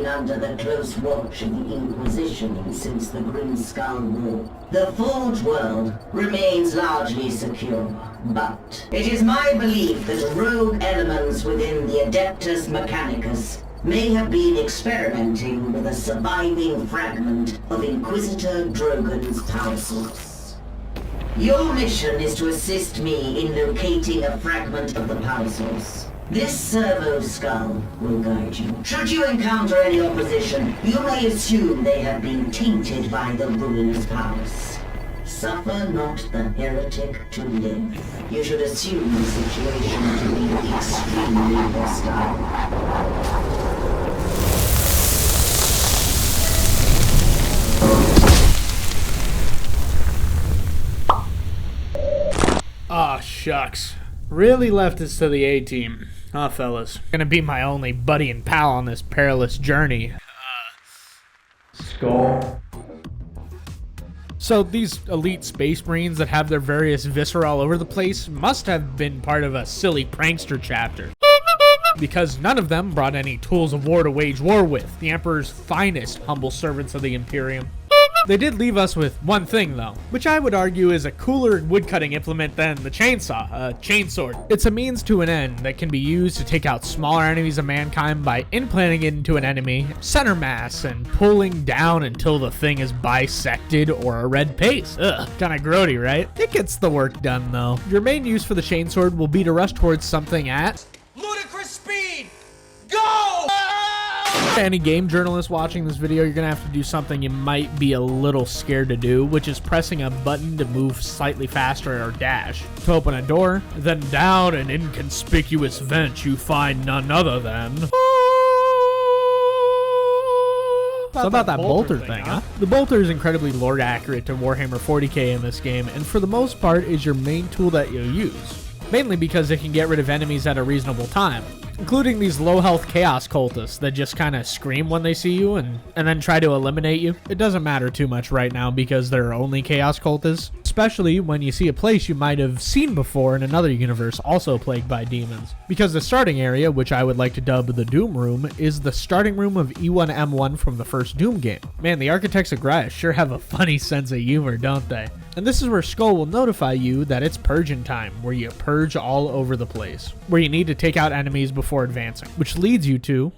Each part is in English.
under the close watch of the Inquisition since the Grim Skull War. The Forge world remains largely secure, but it is my belief that rogue elements within the Adeptus Mechanicus may have been experimenting with a surviving fragment of Inquisitor Drogon's power source. Your mission is to assist me in locating a fragment of the power source. This servo skull will guide you. Should you encounter any opposition, you may assume they have been tainted by the ruinous powers. Suffer not the heretic to live. You should assume the situation to be extremely hostile. Aw, shucks. Really left us to the A-team. Huh, fellas? Gonna be my only buddy and pal on this perilous journey. Skull. So these elite space marines that have their various viscera all over the place must have been part of a silly prankster chapter. Because none of them brought any tools of war to wage war with, the Emperor's finest humble servants of the Imperium. They did leave us with one thing though, which I would argue is a cooler woodcutting implement than the chainsaw, a chainsword. It's a means to an end that can be used to take out smaller enemies of mankind by implanting it into an enemy, center mass, and pulling down until the thing is bisected or a red paste. Ugh, kinda grody, right? It gets the work done though. Your main use for the chainsword will be to rush towards something at ludicrous speed! Go! Any game journalist watching this video, you're gonna have to do something you might be a little scared to do, which is pressing a button to move slightly faster or dash. To open a door, then down an inconspicuous vent you find none other than... So about that bolter thing, huh? The bolter is incredibly lore accurate to Warhammer 40k in this game, and for the most part is your main tool that you'll use. Mainly because it can get rid of enemies at a reasonable time, including these low health chaos cultists that just kind of scream when they see you and then try to eliminate you. It doesn't matter too much right now because they're only chaos cultists, especially when you see a place you might have seen before in another universe also plagued by demons. Because the starting area, which I would like to dub the Doom Room, is the starting room of E1M1 from the first Doom game. Man, the architects of Grass sure have a funny sense of humor, don't they? And this is where Skull will notify you that it's purging time, where you purge all over the place, where you need to take out enemies before advancing, which leads you to...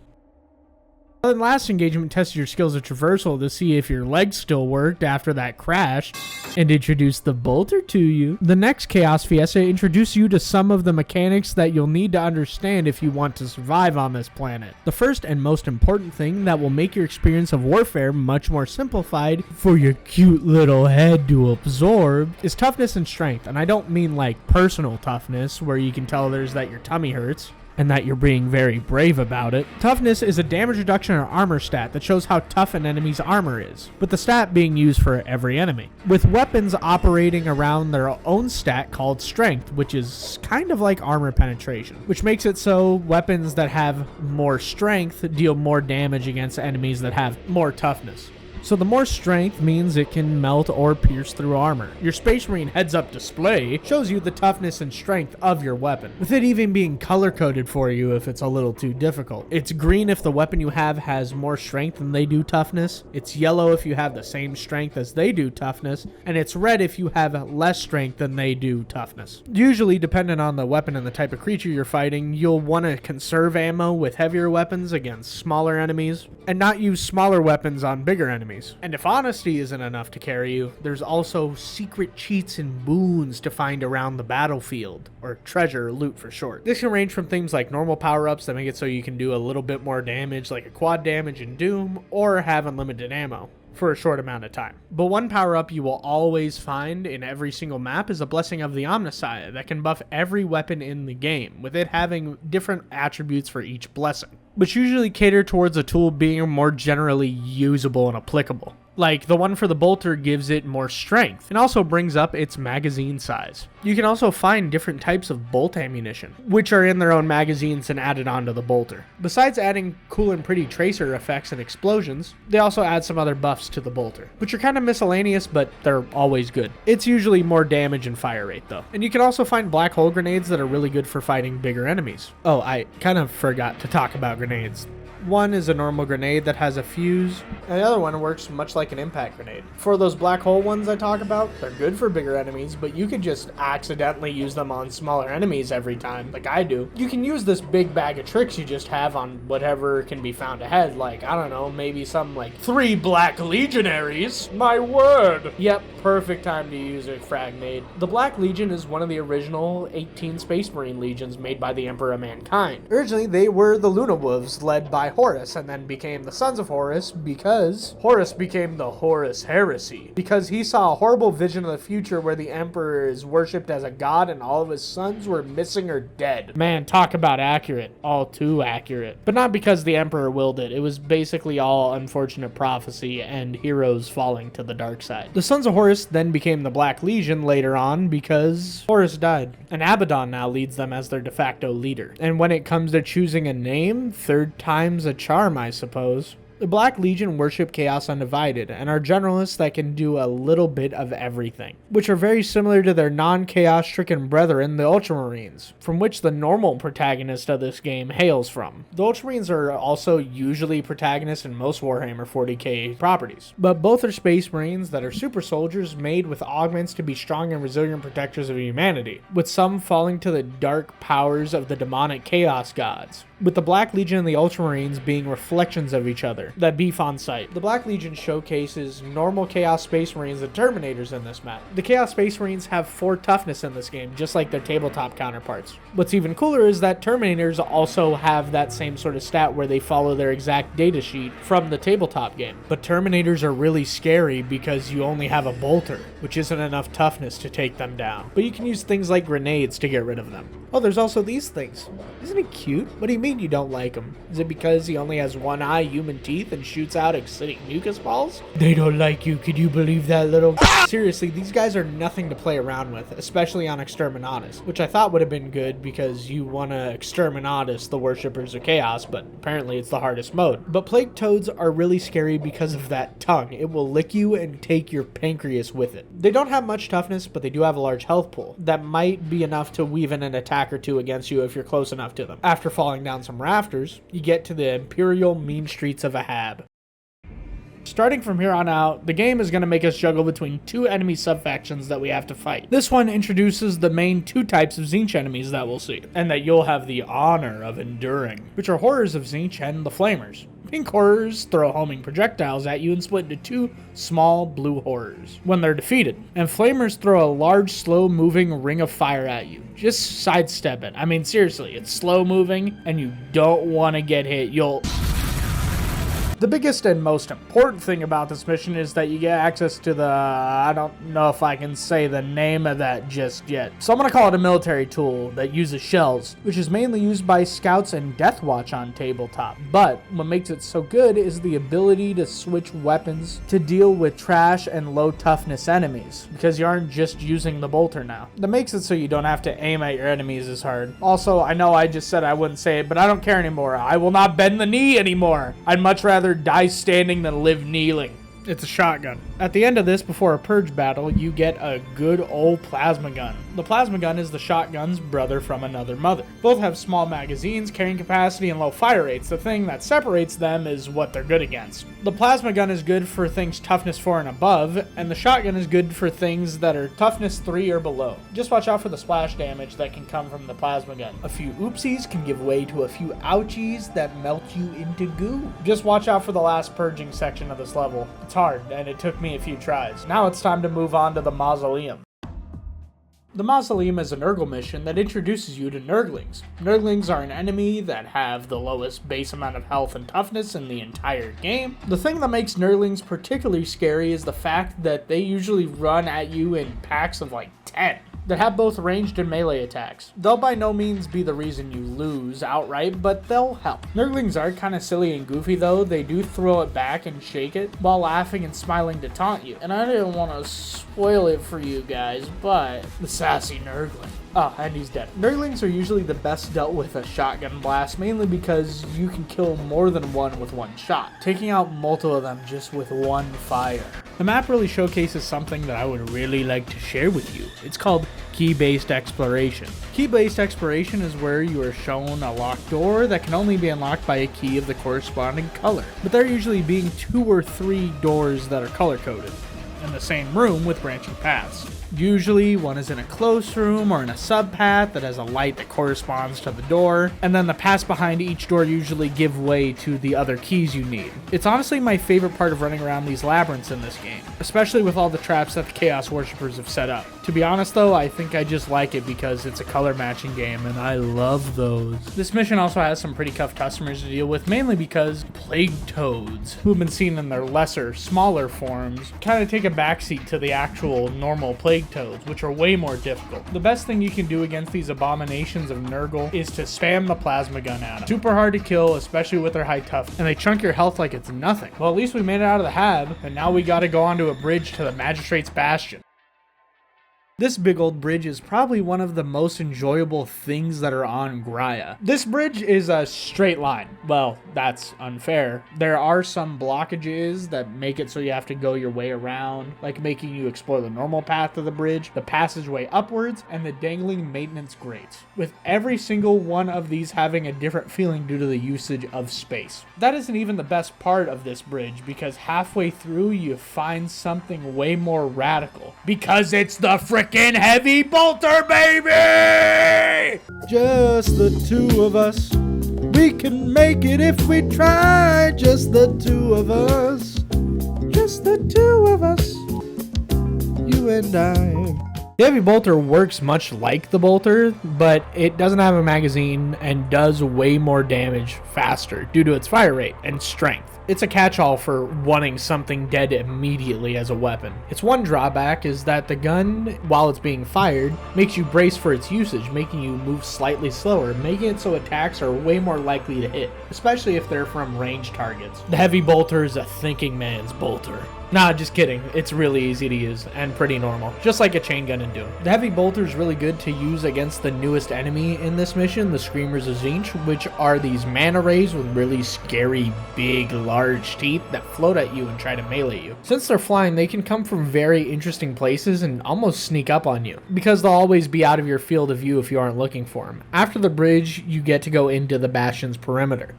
The last engagement tested your skills of traversal to see if your legs still worked after that crash, and introduced the bolter to you. The next Chaos Fiesta introduced you to some of the mechanics that you'll need to understand if you want to survive on this planet. The first and most important thing that will make your experience of warfare much more simplified for your cute little head to absorb is toughness and strength. And I don't mean like personal toughness, where you can tell others that your tummy hurts and that you're being very brave about it. Toughness is a damage reduction or armor stat that shows how tough an enemy's armor is, with the stat being used for every enemy, with weapons operating around their own stat called strength, which is kind of like armor penetration, which makes it so weapons that have more strength deal more damage against enemies that have more toughness. So the more strength means it can melt or pierce through armor. Your Space Marine heads-up display shows you the toughness and strength of your weapon, with it even being color-coded for you if it's a little too difficult. It's green if the weapon you have has more strength than they do toughness, it's yellow if you have the same strength as they do toughness, and it's red if you have less strength than they do toughness. Usually, depending on the weapon and the type of creature you're fighting, you'll want to conserve ammo with heavier weapons against smaller enemies, and not use smaller weapons on bigger enemies. And if honesty isn't enough to carry you, there's also secret cheats and boons to find around the battlefield, or treasure or loot for short. This can range from things like normal power-ups that make it so you can do a little bit more damage, like a quad damage in Doom, or have unlimited ammo for a short amount of time. But one power-up you will always find in every single map is a Blessing of the Omnissiah that can buff every weapon in the game, with it having different attributes for each blessing, which usually cater towards a tool being more generally usable and applicable. Like, the one for the bolter gives it more strength, and also brings up its magazine size. You can also find different types of bolt ammunition, which are in their own magazines and added onto the bolter. Besides adding cool and pretty tracer effects and explosions, they also add some other buffs to the bolter, which are kind of miscellaneous, but they're always good. It's usually more damage and fire rate though. And you can also find black hole grenades that are really good for fighting bigger enemies. Oh, I kind of forgot to talk about grenades. One is a normal grenade that has a fuse, and the other one works much like an impact grenade. For those black hole ones I talk about, they're good for bigger enemies, but you could just accidentally use them on smaller enemies every time, like I do. You can use this big bag of tricks you just have on whatever can be found ahead, like, I don't know, maybe something like 3 Black Legionaries. My word! Yep, perfect time to use a frag nade. The Black Legion is one of the original 18 Space Marine legions made by the Emperor of Mankind. Originally, they were the Luna Wolves, led by Horus, and then became the Sons of Horus because Horus became the Horus Heresy. Because he saw a horrible vision of the future where the Emperor is worshipped as a god and all of his sons were missing or dead. Man, talk about accurate. All too accurate. But not because the Emperor willed it. It was basically all unfortunate prophecy and heroes falling to the dark side. The Sons of Horus then became the Black Legion later on because Horus died. And Abaddon now leads them as their de facto leader. And when it comes to choosing a name, third time's a charm, I suppose. The Black Legion worship Chaos Undivided and are generalists that can do a little bit of everything, which are very similar to their non-chaos stricken brethren, the Ultramarines, from which the normal protagonist of this game hails from. The Ultramarines are also usually protagonists in most Warhammer 40k properties, but both are Space Marines that are super soldiers made with augments to be strong and resilient protectors of humanity, with some falling to the dark powers of the demonic chaos gods, with the Black Legion and the Ultramarines being reflections of each other that beef on sight. The Black Legion showcases normal Chaos Space Marines and Terminators in this map. The Chaos Space Marines have 4 toughness in this game, just like their tabletop counterparts. What's even cooler is that Terminators also have that same sort of stat where they follow their exact data sheet from the tabletop game. But Terminators are really scary because you only have a bolter, which isn't enough toughness to take them down. But you can use things like grenades to get rid of them. Oh, there's also these things. Isn't it cute? What do you mean you don't like him? Is it because he only has one eye, human teeth, and shoots out acidic mucus balls? They don't like you. Could you believe that little... Seriously, these guys are nothing to play around with, especially on Exterminatus, which I thought would have been good because you want to Exterminatus the worshippers of chaos, but apparently it's the hardest mode. But plague toads are really scary because of that tongue. It will lick you and take your pancreas with it. They don't have much toughness, but they do have a large health pool that might be enough to weave in an attack or two against you if you're close enough to them. After falling down some rafters, you get to the imperial mean streets of Ahab. Starting from here on out, the game is going to make us juggle between 2 enemy subfactions that we have to fight. This one introduces the main 2 types of Tzeentch enemies that we'll see, and that you'll have the honor of enduring, which are Horrors of Tzeentch and the Flamers. Pink Horrors throw homing projectiles at you and split into 2 small blue horrors when they're defeated. And Flamers throw a large, slow-moving ring of fire at you. Just sidestep it. I mean, seriously, it's slow-moving, and you don't want to get hit. The biggest and most important thing about this mission is that you get access to the... I don't know if I can say the name of that just yet. So I'm going to call it a military tool that uses shells, which is mainly used by scouts and Death Watch on tabletop. But what makes it so good is the ability to switch weapons to deal with trash and low toughness enemies, because you aren't just using the bolter now. That makes it so you don't have to aim at your enemies as hard. Also, I know I just said I wouldn't say it, but I don't care anymore. I will not bend the knee anymore. I'd much rather die standing than live kneeling. It's a shotgun. At the end of this, before a purge battle, you get a good old plasma gun. The plasma gun is the shotgun's brother from another mother. Both have small magazines, carrying capacity, and low fire rates. The thing that separates them is what they're good against. The plasma gun is good for things toughness 4 and above, and the shotgun is good for things that are toughness 3 or below. Just watch out for the splash damage that can come from the plasma gun. A few oopsies can give way to a few ouchies that melt you into goo. Just watch out for the last purging section of this level. It's hard, and it took me a few tries. Now it's time to move on to the Mausoleum. The Mausoleum is a Nurgle mission that introduces you to Nurglings. Nurglings are an enemy that have the lowest base amount of health and toughness in the entire game. The thing that makes Nurglings particularly scary is the fact that they usually run at you in packs of like 10. That have both ranged and melee attacks. They'll by no means be the reason you lose outright, but they'll help. Nurglings are kind of silly and goofy though. They do throw it back and shake it while laughing and smiling to taunt you. And I didn't want to spoil it for you guys, but the sassy Nurgling. Oh, and he's dead. Nurglings are usually the best dealt with a shotgun blast, mainly because you can kill more than one with one shot, taking out multiple of them just with one fire. The map really showcases something that I would really like to share with you. It's called key-based exploration. Key-based exploration is where you are shown a locked door that can only be unlocked by a key of the corresponding color, but there usually being 2 or 3 doors that are color-coded in the same room with branching paths. Usually one is in a closed room or in a sub-path that has a light that corresponds to the door, and then the paths behind each door usually give way to the other keys you need. It's honestly my favorite part of running around these labyrinths in this game, especially with all the traps that the Chaos Worshippers have set up. To be honest though, I think I just like it because it's a color matching game and I love those. This mission also has some pretty tough customers to deal with, mainly because plague toads, who have been seen in their lesser, smaller forms, kind of take a backseat to the actual normal plague toads, which are way more difficult. The best thing you can do against these abominations of Nurgle is to spam the plasma gun at them. Super hard to kill, especially with their high toughness, and they chunk your health like it's nothing. Well, at least we made it out of the hab, and now we gotta go onto a bridge to the Magistrate's Bastion. This big old bridge is probably one of the most enjoyable things that are on Graia. This bridge is a straight line. Well, that's unfair. There are some blockages that make it so you have to go your way around, like making you explore the normal path of the bridge, the passageway upwards, and the dangling maintenance grates, with every single one of these having a different feeling due to the usage of space. That isn't even the best part of this bridge, because halfway through you find something way more radical, because it's the frickin' heavy bolter, baby! Just the 2 of us. We can make it if we try. Just the 2 of us. Just the 2 of us. You and I. The heavy bolter works much like the bolter, but it doesn't have a magazine and does way more damage faster due to its fire rate and strength. It's a catch-all for wanting something dead immediately as a weapon. Its one drawback is that the gun, while it's being fired, makes you brace for its usage, making you move slightly slower, making it so attacks are way more likely to hit, especially if they're from ranged targets. The heavy bolter is a thinking man's bolter. Nah, just kidding. It's really easy to use and pretty normal, just like a chain gun in Doom. The heavy bolter is really good to use against the newest enemy in this mission, the Screamers of Tzeentch, which are these mana rays with really scary, big, large teeth that float at you and try to melee you. Since they're flying, they can come from very interesting places and almost sneak up on you, because they'll always be out of your field of view if you aren't looking for them. After the bridge, you get to go into the Bastion's perimeter.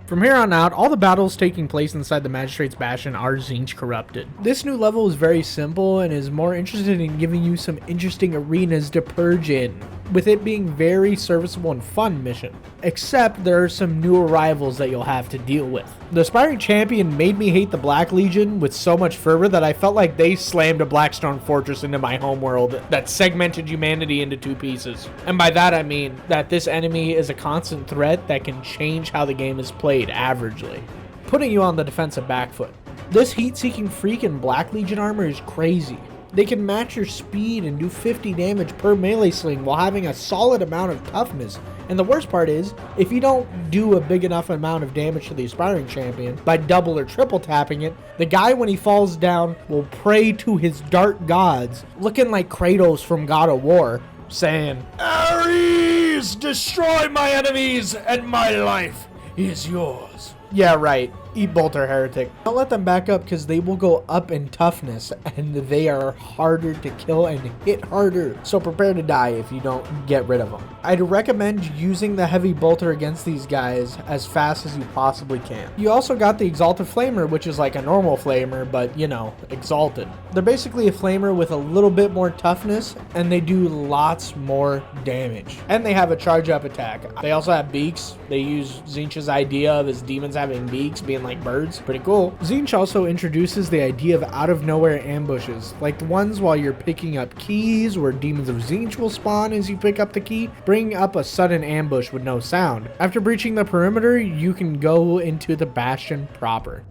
From here on out, all the battles taking place inside the Magistrate's Bastion are Tzeentch corrupted. This new level is very simple and is more interested in giving you some interesting arenas to purge in, with it being very serviceable and fun mission. Except there are some new arrivals that you'll have to deal with. The Aspiring Champion made me hate the Black Legion with so much fervor that I felt like they slammed a Blackstone Fortress into my homeworld that segmented humanity into 2 pieces. And by that I mean that this enemy is a constant threat that can change how the game is played averagely, putting you on the defensive back foot. This heat-seeking freak in Black Legion armor is crazy. They can match your speed and do 50 damage per melee sling while having a solid amount of toughness. And the worst part is, if you don't do a big enough amount of damage to the Aspiring Champion by double or triple tapping it, the guy when he falls down will pray to his dark gods, looking like Kratos from God of War, saying, "Ares, destroy my enemies and my life is yours." Yeah, right. Eat bolter, heretic. Don't let them back up because they will go up in toughness and they are harder to kill and hit harder. So prepare to die if you don't get rid of them. I'd recommend using the heavy bolter against these guys as fast as you possibly can. You also got the Exalted Flamer, which is like a normal flamer, but you know, exalted. They're basically a flamer with a little bit more toughness and they do lots more damage. And they have a charge up attack. They also have beaks. They use Tzeentch's idea of his demons having beaks being like birds. Pretty cool. Tzeentch also introduces the idea of out of nowhere ambushes, like the ones while you're picking up keys where demons of Tzeentch will spawn as you pick up the key, bring up a sudden ambush with no sound. After breaching the perimeter, you can go into the Bastion proper.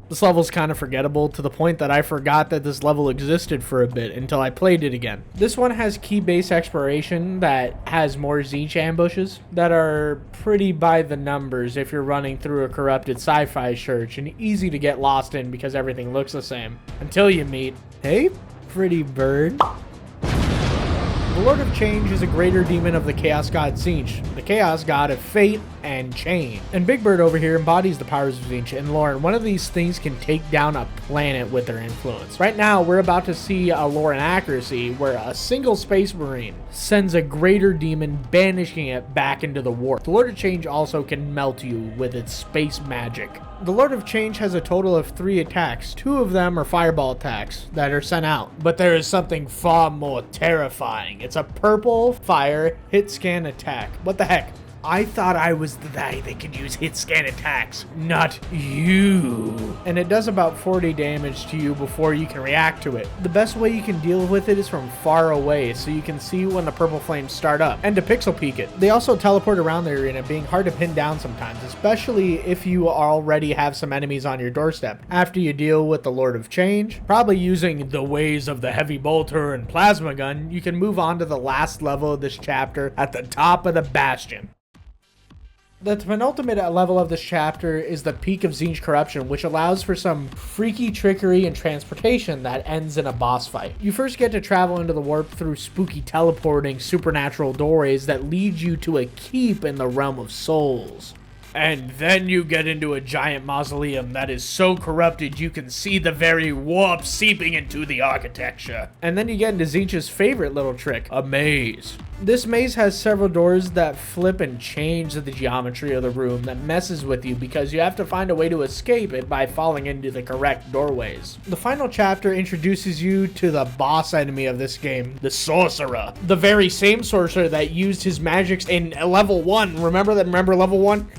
This level's kind of forgettable to the point that I forgot that this level existed for a bit until I played it again. This one has key-based exploration that has more Tzeentch ambushes that are pretty by the numbers if you're running through a corrupted sci-fi church and easy to get lost in because everything looks the same. Until you meet, hey, pretty bird. The Lord of Change is a greater demon of the Chaos God Tzeentch, the Chaos God of Fate and Change. And Big Bird over here embodies the powers of Tzeentch, and Lauren, one of these things can take down a planet with their influence. Right now, we're about to see a lore inaccuracy where a single space marine sends a greater demon, banishing it back into the warp. The Lord of Change also can melt you with its space magic. The Lord of Change has a total of 3 attacks. 2 of them are fireball attacks that are sent out. But there is something far more terrifying. It's a purple fire hit scan attack. What the heck? I thought I was the guy that could use hit scan attacks, not you. And it does about 40 damage to you before you can react to it. The best way you can deal with it is from far away, so you can see when the purple flames start up, and to pixel peek it. They also teleport around the arena, being hard to pin down sometimes, especially if you already have some enemies on your doorstep. After you deal with the Lord of Change, probably using the ways of the heavy bolter and plasma gun, you can move on to the last level of this chapter at the top of the bastion. The penultimate level of this chapter is the Peak of Tzeentch Corruption, which allows for some freaky trickery and transportation that ends in a boss fight. You first get to travel into the warp through spooky teleporting supernatural doorways that lead you to a keep in the realm of souls. And then you get into a giant mausoleum that is so corrupted you can see the very warp seeping into the architecture. And then you get into Tzeentch's favorite little trick, a maze. This maze has several doors that flip and change the geometry of the room that messes with you because you have to find a way to escape it by falling into the correct doorways. The final chapter introduces you to the boss enemy of this game, the Sorcerer. The very same sorcerer that used his magics in level 1. Remember level 1?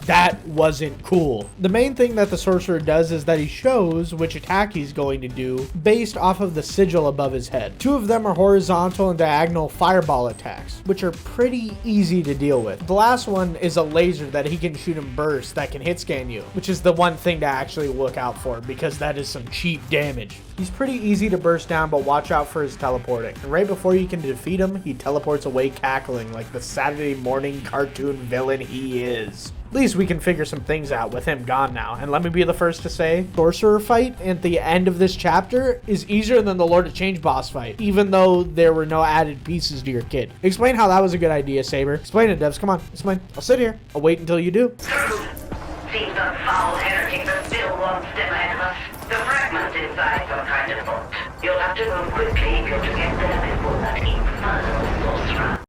That wasn't cool. The main thing that the sorcerer does is that he shows which attack he's going to do based off of the sigil above his head. 2 of them are horizontal and diagonal fireball attacks, which are pretty easy to deal with. The last one is a laser that he can shoot in bursts that can hit scan you, which is the one thing to actually look out for because that is some cheap damage. He's pretty easy to burst down, but watch out for his teleporting. And right before you can defeat him, he teleports away cackling like the Saturday morning cartoon villain he is. At least we can figure some things out with him gone now. And let me be the first to say, Sorcerer fight at the end of this chapter is easier than the Lord of Change boss fight, even though there were no added pieces to your kit. Explain how that was a good idea, Saber. Explain it, Devs. Come on, explain. I'll sit here. I'll wait until you do. Seems a foul energy that still wants them ahead of us. The fragments inside some kind of boat. You'll have to move quickly if you're to get there before that infernal sorcerer.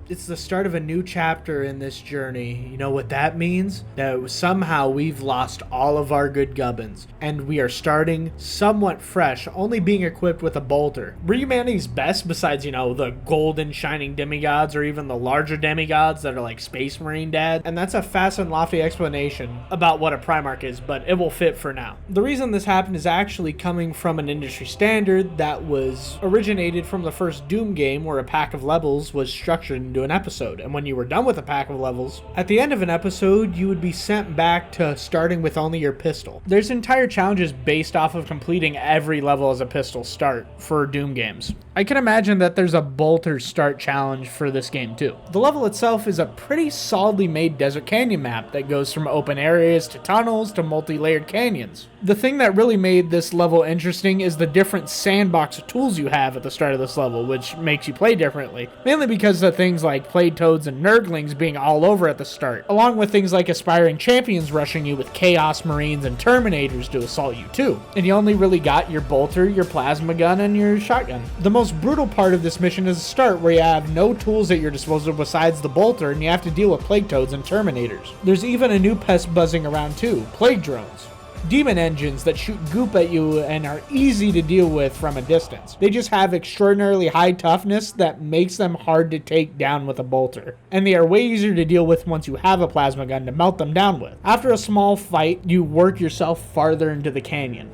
It's the start of a new chapter in this journey. You know what that means? That somehow we've lost all of our good gubbins, and we are starting somewhat fresh, only being equipped with a bolter. Were humanity's best besides, you know, the golden shining demigods or even the larger demigods that are like Space Marine Dad? And that's a fast and lofty explanation about what a Primarch is, but it will fit for now. The reason this happened is actually coming from an industry standard that was originated from the first Doom game, where a pack of levels was structured into an episode, and when you were done with a pack of levels, at the end of an episode you would be sent back to starting with only your pistol. There's entire challenges based off of completing every level as a pistol start for Doom games. I can imagine that there's a bolter start challenge for this game too. The level itself is a pretty solidly made desert canyon map that goes from open areas to tunnels to multi-layered canyons. The thing that really made this level interesting is the different sandbox of tools you have at the start of this level, which makes you play differently, mainly because of things like Plague Toads and Nurglings being all over at the start, along with things like aspiring champions rushing you with Chaos Marines and Terminators to assault you too. And you only really got your bolter, your plasma gun, and your shotgun. The most brutal part of this mission is the start, where you have no tools at your disposal besides the bolter, and you have to deal with Plague Toads and Terminators. There's even a new pest buzzing around too, Plague Drones. Demon engines that shoot goop at you and are easy to deal with from a distance. They just have extraordinarily high toughness that makes them hard to take down with a bolter. And they are way easier to deal with once you have a plasma gun to melt them down with. After a small fight, you work yourself farther into the canyon.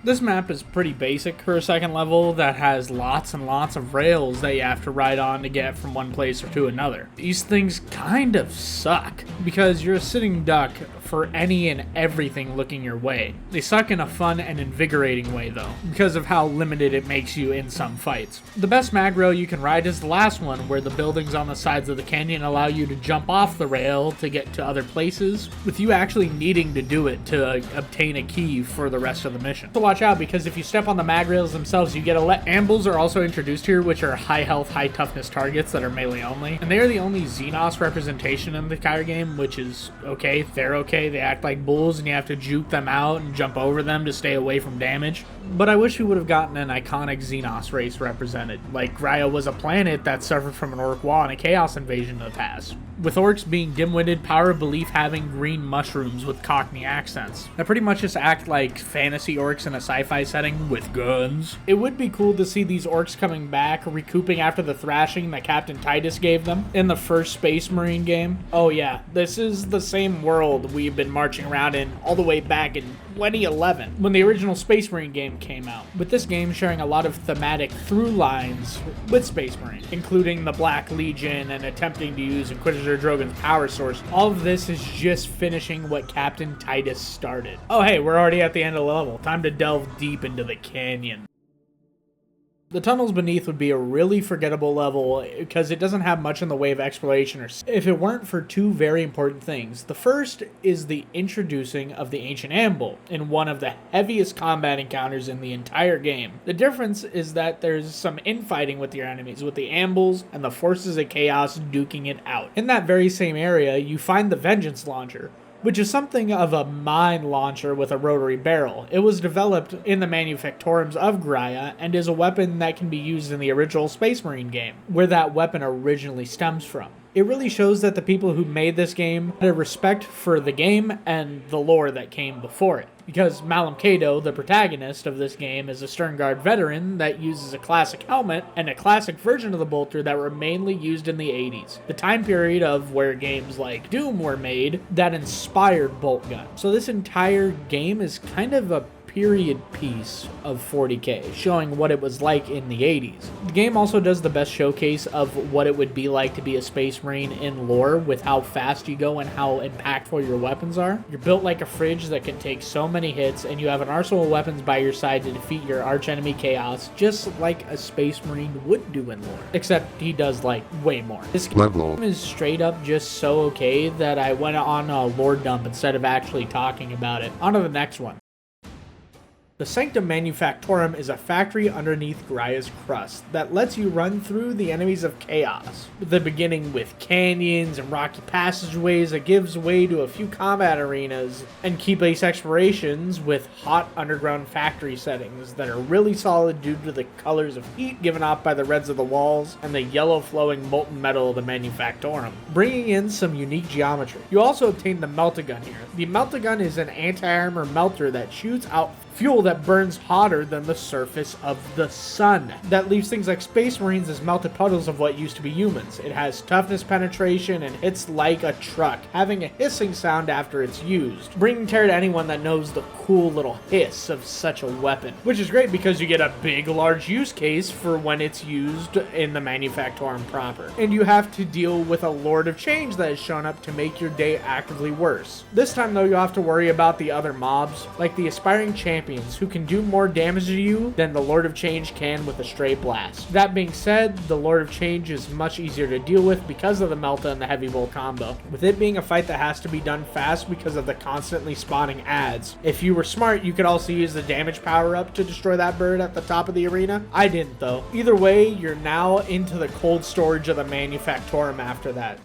This map is pretty basic for a second level that has lots and lots of rails that you have to ride on to get from one place to another. These things kind of suck because you're a sitting duck for any and everything looking your way. They suck in a fun and invigorating way though, because of how limited it makes you in some fights. The best mag rail you can ride is the last one, where the buildings on the sides of the canyon allow you to jump off the rail to get to other places, with you actually needing to do it to obtain a key for the rest of the mission. So watch watch out because if you step on the mag rails themselves, you get ambuls are also introduced here, which are high health, high toughness targets that are melee only. And they are the only Xenos representation in the entire game, which is okay. They're okay. They act like bulls and you have to juke them out and jump over them to stay away from damage. But I wish we would have gotten an iconic Xenos race represented. Like, Graia was a planet that suffered from an orc war and a chaos invasion in the past, with orcs being dim-witted, power of belief having green mushrooms with Cockney accents that pretty much just act like fantasy orcs in a sci-fi setting with guns. It would be cool to see these orcs coming back, recouping after the thrashing that Captain Titus gave them in the first Space Marine game. Oh yeah, this is the same world we've been marching around in all the way back in 2011 when the original Space Marine game came out, with this game sharing a lot of thematic through lines with Space Marine, including the Black Legion and attempting to use Inquisitor Drogon's power source. All of this is just finishing what Captain Titus started. Oh hey, we're already at the end of the level. Time to delve deep into the canyon. The tunnels beneath would be a really forgettable level because it doesn't have much in the way of exploration if it weren't for two very important things. The first is the introducing of the Ancient Ambull in one of the heaviest combat encounters in the entire game. The difference is that there's some infighting with your enemies, with the Ambulls and the Forces of Chaos duking it out. In that very same area, you find the Vengeance Launcher, which is something of a mine launcher with a rotary barrel. It was developed in the manufactorums of Graia and is a weapon that can be used in the original Space Marine game, where that weapon originally stems from. It really shows that the people who made this game had a respect for the game and the lore that came before it. Because Malum Cato, the protagonist of this game, is a Sternguard veteran that uses a classic helmet and a classic version of the bolter that were mainly used in the 80s, the time period of where games like Doom were made that inspired BOLTGUN. So this entire game is kind of a period piece of 40k, showing what it was like in the 80s. The game also does the best showcase of what it would be like to be a Space Marine in lore, with how fast you go and how impactful your weapons are. You're built like a fridge that can take so many hits, and you have an arsenal of weapons by your side to defeat your archenemy Chaos, just like a Space Marine would do in lore. Except he does like way more. This game is straight up just so okay that I went on a lore dump instead of actually talking about it. On to the next one. The Sanctum Manufactorum is a factory underneath Graia's crust that lets you run through the enemies of chaos. The beginning with canyons and rocky passageways that gives way to a few combat arenas and key-base explorations with hot underground factory settings that are really solid due to the colors of heat given off by the reds of the walls and the yellow flowing molten metal of the Manufactorum, bringing in some unique geometry. You also obtain the BOLTGUN here. The BOLTGUN is an anti-armor melter that shoots out fuel that burns hotter than the surface of the sun, that leaves things like Space Marines as melted puddles of what used to be humans. It has toughness penetration and hits like a truck, having a hissing sound after it's used, bringing terror to anyone that knows the cool little hiss of such a weapon, which is great because you get a big large use case for when it's used in the Manufactorum proper. And you have to deal with a Lord of Change that has shown up to make your day actively worse. This time though, you have to worry about the other mobs, like the aspiring champions, who can do more damage to you than the Lord of Change can with a straight blast. That being said, the Lord of Change is much easier to deal with because of the Melta and the Heavy Bolt combo, with it being a fight that has to be done fast because of the constantly spawning adds. If you were smart, you could also use the damage power up to destroy that bird at the top of the arena. I didn't though. Either way, you're now into the cold storage of the Manufactorum after that.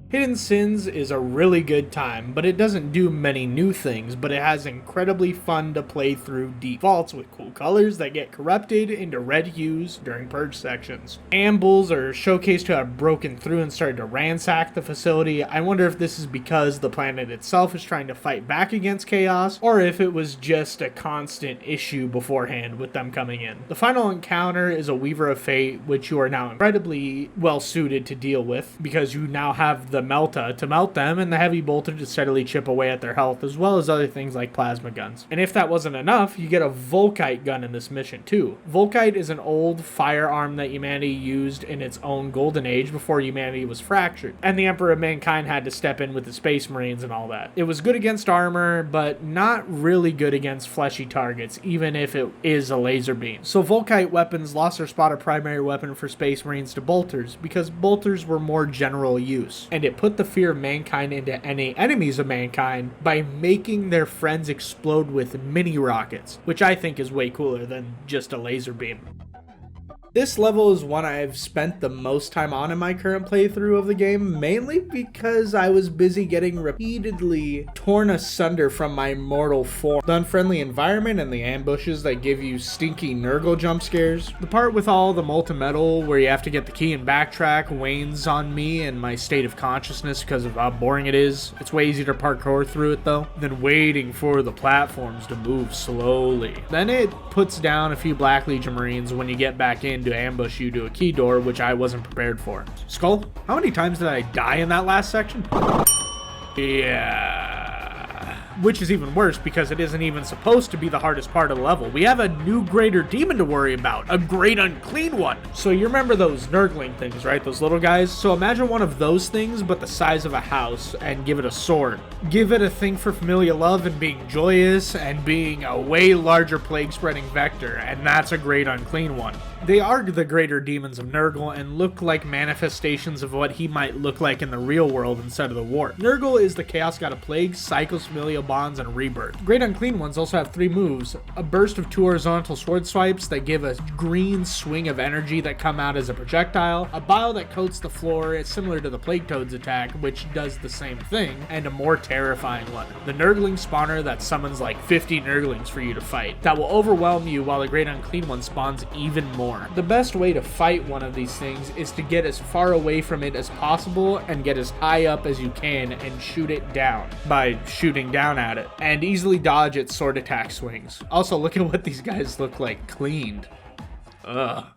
Hidden Sins is a really good time, but it doesn't do many new things, but it has incredibly fun to play through deep vaults with cool colors that get corrupted into red hues during purge sections. Ambulls are showcased to have broken through and started to ransack the facility. I wonder if this is because the planet itself is trying to fight back against chaos, or if it was just a constant issue beforehand with them coming in. The final encounter is a Weaver of Fate, which you are now incredibly well suited to deal with, because you now have the Melta to melt them and the Heavy Bolter to steadily chip away at their health, as well as other things like plasma guns. And if that wasn't enough, you get a Volkite gun in this mission too. Volkite is an old firearm that humanity used in its own golden age before humanity was fractured, and the Emperor of Mankind had to step in with the Space Marines and all that. It was good against armor, but not really good against fleshy targets, even if it is a laser beam. So Volkite weapons lost their spot of primary weapon for Space Marines to bolters, because bolters were more general use, and it they put the fear of mankind into any enemies of mankind by making their friends explode with mini rockets, which I think is way cooler than just a laser beam. This level is one I've spent the most time on in my current playthrough of the game, mainly because I was busy getting repeatedly torn asunder from my mortal form. The unfriendly environment and the ambushes that give you stinky Nurgle jump scares. The part with all the molten metal where you have to get the key and backtrack wanes on me and my state of consciousness because of how boring it is. It's way easier to parkour through it though, than waiting for the platforms to move slowly. Then it puts down a few Black Legion Marines when you get back in to ambush you to a key door, which I wasn't prepared for. Skull, how many times did I die in that last section? Yeah. Which is even worse because it isn't even supposed to be the hardest part of the level. We have a new greater demon to worry about, a great unclean one. So you remember those Nurgling things, right? Those little guys? So imagine one of those things, but the size of a house, and give it a sword. Give it a thing for familiar love and being joyous and being a way larger plague-spreading vector, and that's a great unclean one. They are the greater demons of Nurgle and look like manifestations of what he might look like in the real world instead of the war. Nurgle is the chaos god of plagues, cycles, familial bonds, and rebirth. Great unclean ones also have 3 moves: a burst of 2 horizontal sword swipes that give a green swing of energy that come out as a projectile, a bile that coats the floor, it's similar to the Plague Toad's attack, which does the same thing, and a more terrifying one, the Nurgling spawner that summons like 50 Nurglings for you to fight, that will overwhelm you while the great unclean one spawns even more. The best way to fight one of these things is to get as far away from it as possible and get as high up as you can and shoot it down by shooting down at it, and easily dodge its sword attack swings. Also, look at what these guys look like cleaned. Ugh.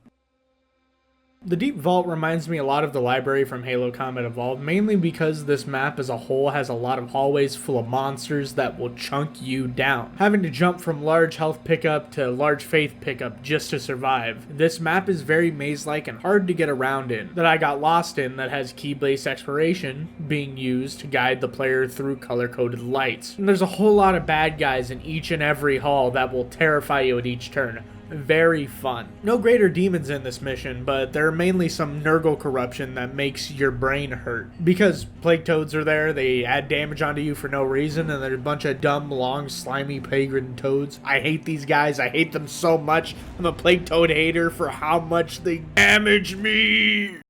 The Deep Vault reminds me a lot of the library from Halo Combat Evolved, mainly because this map as a whole has a lot of hallways full of monsters that will chunk you down. Having to jump from large health pickup to large faith pickup just to survive. This map is very maze-like and hard to get around in, that I got lost in, that has key-based exploration being used to guide the player through color-coded lights. And there's a whole lot of bad guys in each and every hall that will terrify you at each turn. Very fun. No greater demons in this mission, but there are mainly some Nurgle corruption that makes your brain hurt. Because Plague Toads are there, they add damage onto you for no reason, and there's a bunch of dumb, long, slimy, plague-ridden toads. I hate these guys. I hate them so much. I'm a Plague Toad hater for how much they damage me.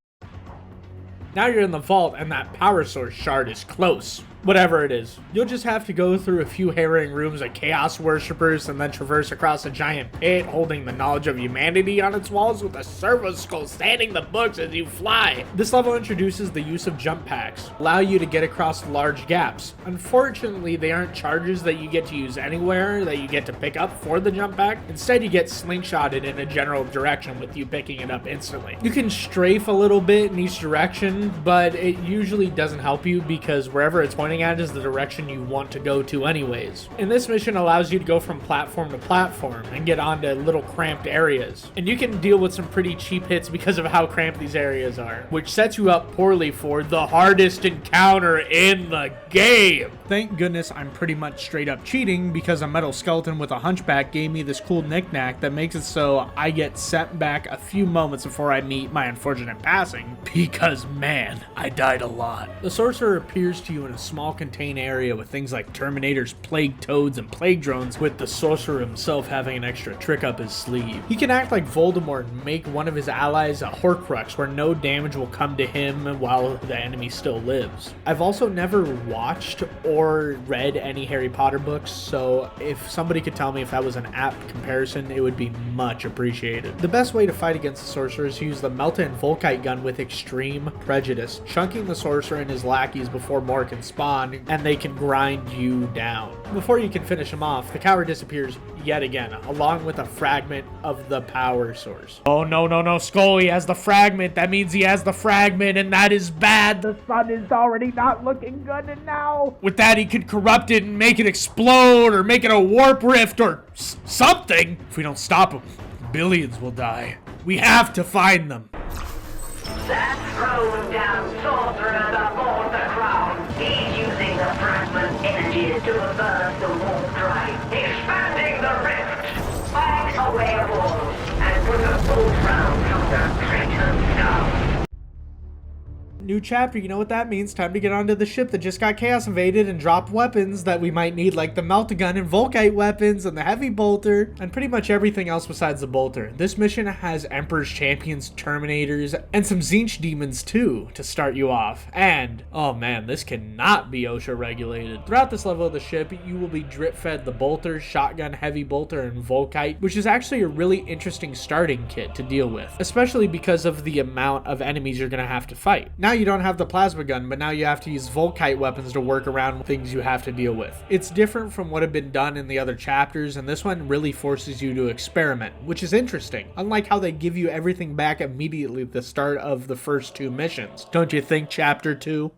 Now you're in the vault, and that power source shard is close. Whatever it is. You'll just have to go through a few harrowing rooms of chaos worshippers and then traverse across a giant pit holding the knowledge of humanity on its walls with a servo skull standing the books as you fly. This level introduces the use of jump packs, allow you to get across large gaps. Unfortunately, they aren't charges that you get to use anywhere that you get to pick up for the jump pack. Instead, you get slingshotted in a general direction with you picking it up instantly. You can strafe a little bit in each direction, but it usually doesn't help you because wherever it's pointing at is the direction you want to go to anyways. And this mission allows you to go from platform to platform and get onto little cramped areas. And you can deal with some pretty cheap hits because of how cramped these areas are, which sets you up poorly for the hardest encounter in the game. Thank goodness I'm pretty much straight up cheating because a metal skeleton with a hunchback gave me this cool knickknack that makes it so I get sent back a few moments before I meet my unfortunate passing because man, I died a lot. The sorcerer appears to you in a small contained area with things like Terminators, Plague Toads, and Plague Drones, with the sorcerer himself having an extra trick up his sleeve. He can act like Voldemort and make one of his allies a Horcrux where no damage will come to him while the enemy still lives. I've also never watched or read any Harry Potter books, so if somebody could tell me if that was an apt comparison, it would be much appreciated. The best way to fight against the sorcerer is to use the Melta and Volkite gun with extreme prejudice, chunking the sorcerer and his lackeys before more can spawn, and they can grind you down. Before you can finish him off, the coward disappears yet again, along with a fragment of the power source. Oh no, Skull, he has the fragment. That means he has the fragment, and that is bad. The sun is already not looking good, and now with that he could corrupt it and make it explode, or make it a warp rift, or something. If we don't stop him, billions will die. We have to find them. That thrown down sorcerer aboard the crown. He's using the fragment energy to reverse the warp drive, expanding the rift, fight away a wall, and put a bolt round from the traitor's skull. New chapter, you know what that means. Time to get onto the ship that just got chaos invaded and drop weapons that we might need, like the BOLTGUN and Volkite weapons and the heavy bolter and pretty much everything else besides the bolter. This mission has Emperor's Champions, Terminators, and some Tzeentch demons too to start you off. And, oh man, this cannot be OSHA regulated. Throughout this level of the ship, you will be drip fed the bolter, shotgun, heavy bolter, and Volkite, which is actually a really interesting starting kit to deal with, especially because of the amount of enemies you're going to have to fight. Now you don't have the plasma gun, but now you have to use Volkite weapons to work around things you have to deal with. It's different from what had been done in the other chapters, and this one really forces you to experiment, which is interesting, unlike how they give you everything back immediately at the start of the first two missions. Don't you think, Chapter 2?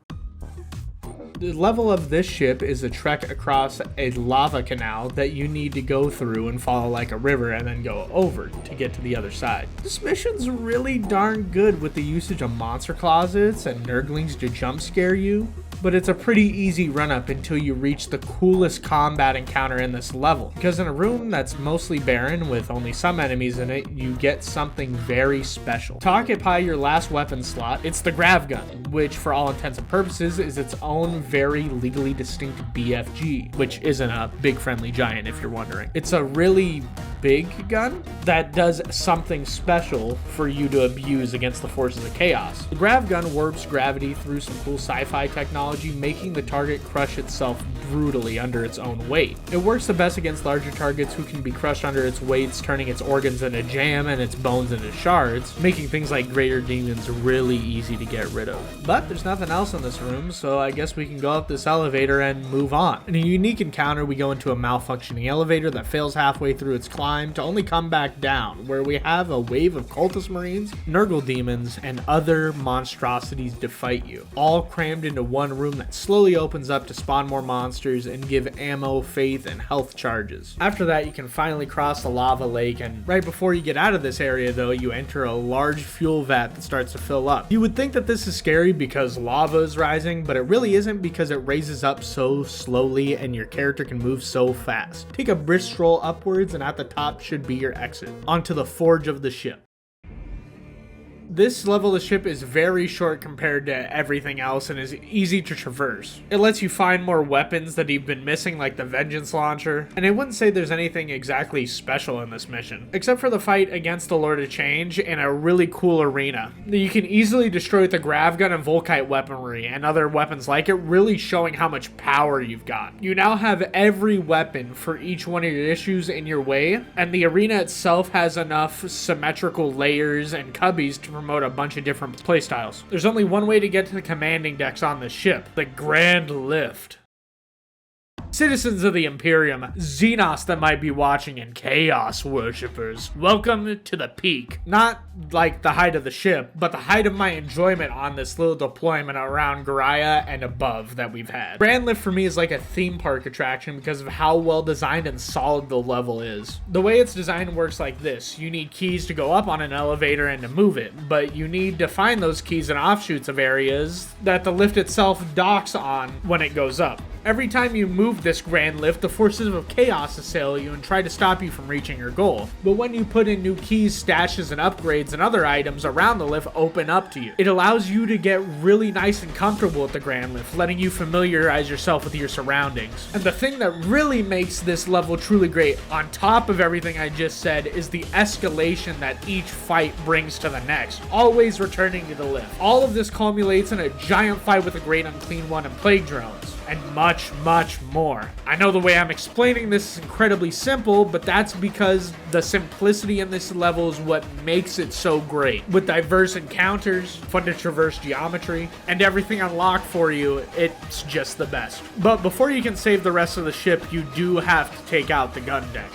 The level of this ship is a trek across a lava canal that you need to go through and follow like a river and then go over to get to the other side. This mission's really darn good with the usage of monster closets and nurglings to jump scare you, but it's a pretty easy run up until you reach the coolest combat encounter in this level, because in a room that's mostly barren with only some enemies in it, you get something very special. To occupy your last weapon slot, it's the grav gun, which for all intents and purposes is its own very legally distinct BFG, which isn't a big friendly giant if you're wondering. It's a really big gun that does something special for you to abuse against the forces of chaos. The grav gun warps gravity through some cool sci-fi technology, making the target crush itself brutally under its own weight. It works the best against larger targets who can be crushed under its weights, turning its organs into jam and its bones into shards, making things like greater demons really easy to get rid of. But there's nothing else in this room, so I guess we can go up this elevator and move on. In a unique encounter, we go into a malfunctioning elevator that fails halfway through its climb to only come back down, where we have a wave of cultist marines, nurgle demons, and other monstrosities to fight you, all crammed into one room that slowly opens up to spawn more monsters and give ammo, faith, and health charges. After that, you can finally cross the lava lake, and right before you get out of this area though, you enter a large fuel vat that starts to fill up. You would think that this is scary because lava is rising, but it really isn't, because it raises up so slowly and your character can move so fast. Take a brisk stroll upwards, and at the top should be your exit onto the forge of the ship. This level of the ship is very short compared to everything else and is easy to traverse. It lets you find more weapons that you've been missing, like the Vengeance Launcher, and I wouldn't say there's anything exactly special in this mission, except for the fight against the Lord of Change in a really cool arena. You can easily destroy the grav gun and Volkite weaponry and other weapons like it, really showing how much power you've got. You now have every weapon for each one of your issues in your way, and the arena itself has enough symmetrical layers and cubbies to promote a bunch of different playstyles. There's only one way to get to the commanding decks on the ship: the Grand Lift. Citizens of the Imperium, Xenos that might be watching, and Chaos Worshippers, welcome to the peak. Not like the height of the ship, but the height of my enjoyment on this little deployment around Garaya and above that we've had. Grand Lift for me is like a theme park attraction because of how well designed and solid the level is. The way it's designed works like this: you need keys to go up on an elevator and to move it, but you need to find those keys in offshoots of areas that the lift itself docks on when it goes up. Every time you move this Grand Lift, the forces of chaos assail you and try to stop you from reaching your goal. But when you put in new keys, stashes, and upgrades, and other items around the lift open up to you. It allows you to get really nice and comfortable with the Grand Lift, letting you familiarize yourself with your surroundings. And the thing that really makes this level truly great, on top of everything I just said, is the escalation that each fight brings to the next, always returning to the lift. All of this culminates in a giant fight with the Great Unclean One and Plague Drones, and much, much more. I know the way I'm explaining this is incredibly simple, but that's because the simplicity in this level is what makes it so great. With diverse encounters, fun to traverse geometry, and everything unlocked for you, it's just the best. But before you can save the rest of the ship, you do have to take out the gun deck.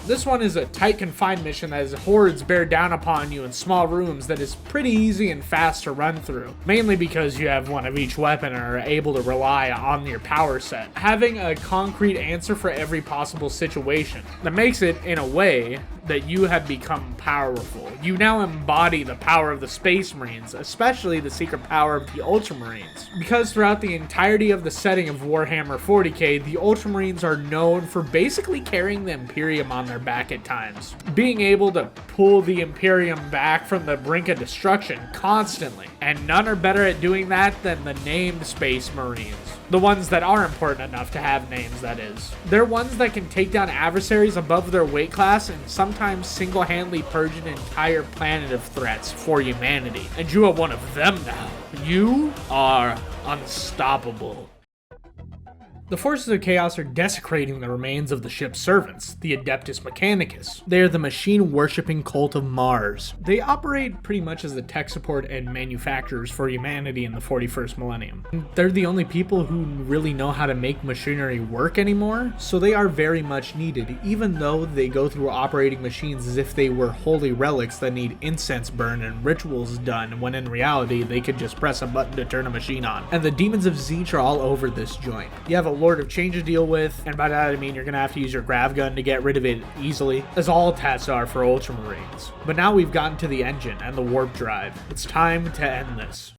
This one is a tight confined mission that has hordes bear down upon you in small rooms that is pretty easy and fast to run through, mainly because you have one of each weapon and are able to rely on your power set, having a concrete answer for every possible situation. That makes it, in a way, that you have become powerful. You now embody the power of the Space Marines, especially the secret power of the Ultramarines. Because throughout the entirety of the setting of Warhammer 40k, the Ultramarines are known for basically carrying the Imperium on their back at times. Being able to pull the Imperium back from the brink of destruction constantly. And none are better at doing that than the named Space Marines. The ones that are important enough to have names, that is. They're ones that can take down adversaries above their weight class and sometimes single-handedly purge an entire planet of threats for humanity. And you are one of them now. You are unstoppable. The forces of chaos are desecrating the remains of the ship's servants, the Adeptus Mechanicus. They are the machine-worshipping cult of Mars. They operate pretty much as the tech support and manufacturers for humanity in the 41st millennium. They're the only people who really know how to make machinery work anymore, so they are very much needed, even though they go through operating machines as if they were holy relics that need incense burned and rituals done, when in reality they could just press a button to turn a machine on. And the demons of Tzeentch are all over this joint. You have a Lord of Change to deal with, and by that I mean you're gonna have to use your grav gun to get rid of it easily, as all tats are for Ultramarines. But now we've gotten to the engine and the warp drive. It's time to end this.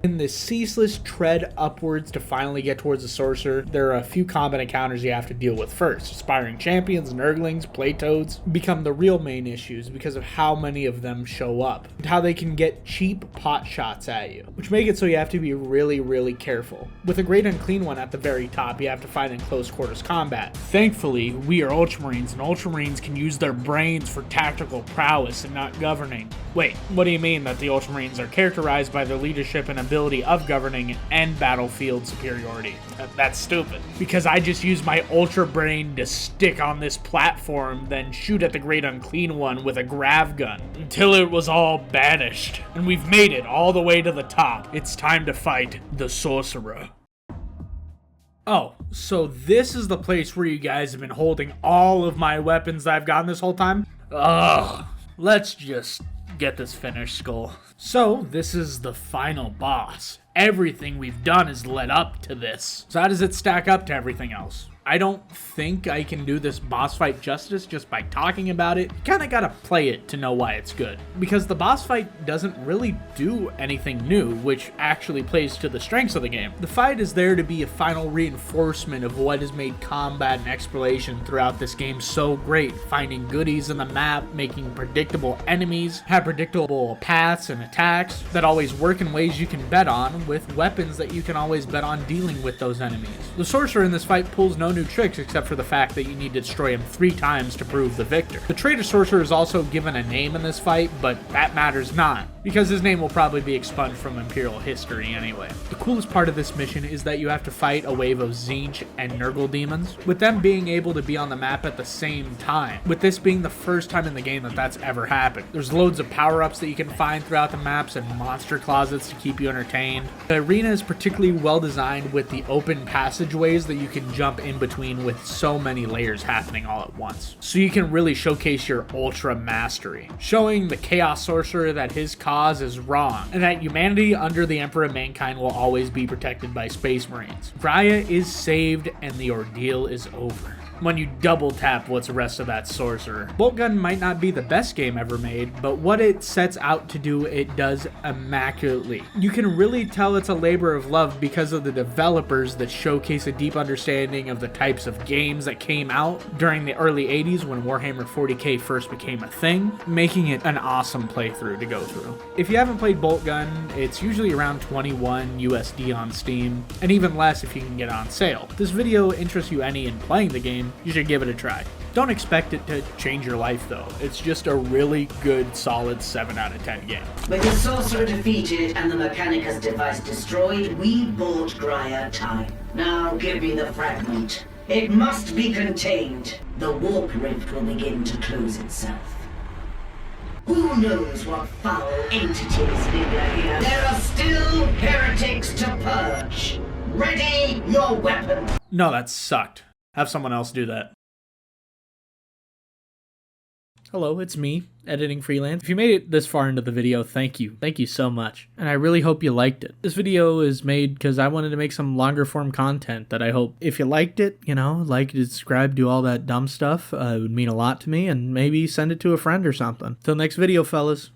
In this ceaseless tread upwards to finally get towards the sorcerer, there are a few combat encounters you have to deal with first. Aspiring champions, nurglings, playtoads become the real main issues because of how many of them show up, and how they can get cheap pot shots at you, which make it so you have to be really careful. With a Great Unclean One at the very top, you have to fight in close quarters combat. Thankfully, we are Ultramarines, and Ultramarines can use their brains for tactical prowess and not governing. Wait, what do you mean that the Ultramarines are characterized by their leadership and ability of governing and battlefield superiority? That's stupid. Because I just used my Ultra Brain to stick on this platform, then shoot at the Great Unclean One with a grav gun, until it was all banished. And we've made it all the way to the top. It's time to fight the Sorcerer. Oh, so this is the place where you guys have been holding all of my weapons that I've gotten this whole time? Ugh, let's just get this finished, Skull. So, this is the final boss. Everything we've done has led up to this. So how does it stack up to everything else? I don't think I can do this boss fight justice just by talking about it. You kinda gotta play it to know why it's good. Because the boss fight doesn't really do anything new, which actually plays to the strengths of the game. The fight is there to be a final reinforcement of what has made combat and exploration throughout this game so great. Finding goodies in the map, making predictable enemies, have predictable paths and attacks that always work in ways you can bet on, with weapons that you can always bet on dealing with those enemies. The sorcerer in this fight pulls no new tricks except for the fact that you need to destroy him 3 times to prove the victor. The traitor sorcerer is also given a name in this fight, but that matters not, because his name will probably be expunged from Imperial history anyway. The coolest part of this mission is that you have to fight a wave of Tzeentch and Nurgle demons, with them being able to be on the map at the same time, with this being the first time in the game that that's ever happened. There's loads of power-ups that you can find throughout the maps and monster closets to keep you entertained. The arena is particularly well designed with the open passageways that you can jump in between, with so many layers happening all at once. So you can really showcase your ultra mastery, showing the Chaos Sorcerer that his cause is wrong, and that humanity under the Emperor of Mankind will always be protected by Space Marines. Raya is saved and the ordeal is over when you double tap what's the rest of that sorcerer. BOLTGUN might not be the best game ever made, but what it sets out to do, it does immaculately. You can really tell it's a labor of love because of the developers that showcase a deep understanding of the types of games that came out during the early 80s when Warhammer 40k first became a thing, making it an awesome playthrough to go through. If you haven't played BOLTGUN, it's usually around $21 USD on Steam, and even less if you can get it on sale. If this video interests you any in playing the game, you should give it a try. Don't expect it to change your life though. It's just a really good, solid 7 out of 10 game. With the sorcerer defeated and the Mechanicus device destroyed, we bought Grya time. Now give me the fragment. It must be contained. The warp rift will begin to close itself. Who knows what foul entities linger here? There are still heretics to purge. Ready your weapon. No, that sucked. Have someone else do that. Hello, it's me, editing freelance. If you made it this far into the video, thank you. Thank you so much. And I really hope you liked it. This video is made because I wanted to make some longer form content that I hope if you liked it, you know, like, subscribe, do all that dumb stuff. It would mean a lot to me, and maybe send it to a friend or something. Till next video, fellas.